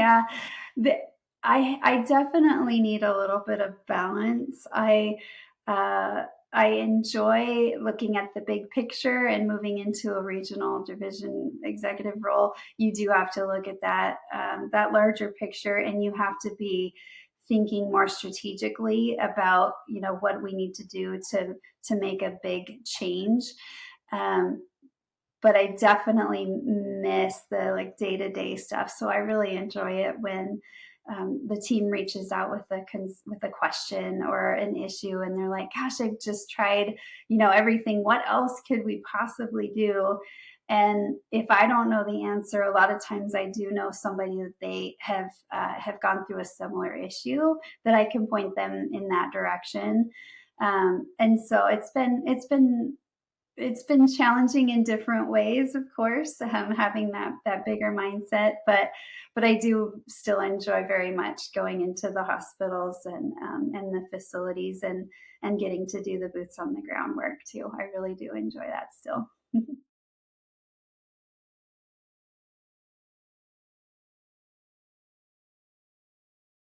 Yeah. The, I definitely need a little bit of balance. Uh, I enjoy looking at the big picture, and moving into a regional division executive role. You do have to look at that larger picture, and you have to be thinking more strategically about what we need to do to make a big change. Um, but I definitely miss the like day-to-day stuff. So I really enjoy it when the team reaches out with a question or an issue, and they're like, "Gosh, I've just tried, everything. What else could we possibly do?" And if I don't know the answer, a lot of times I do know somebody that they have gone through a similar issue that I can point them in that direction. And so it's been challenging in different ways, of course, having that bigger mindset, but I do still enjoy very much going into the hospitals and the facilities and getting to do the boots on the ground work too. I really do enjoy that still.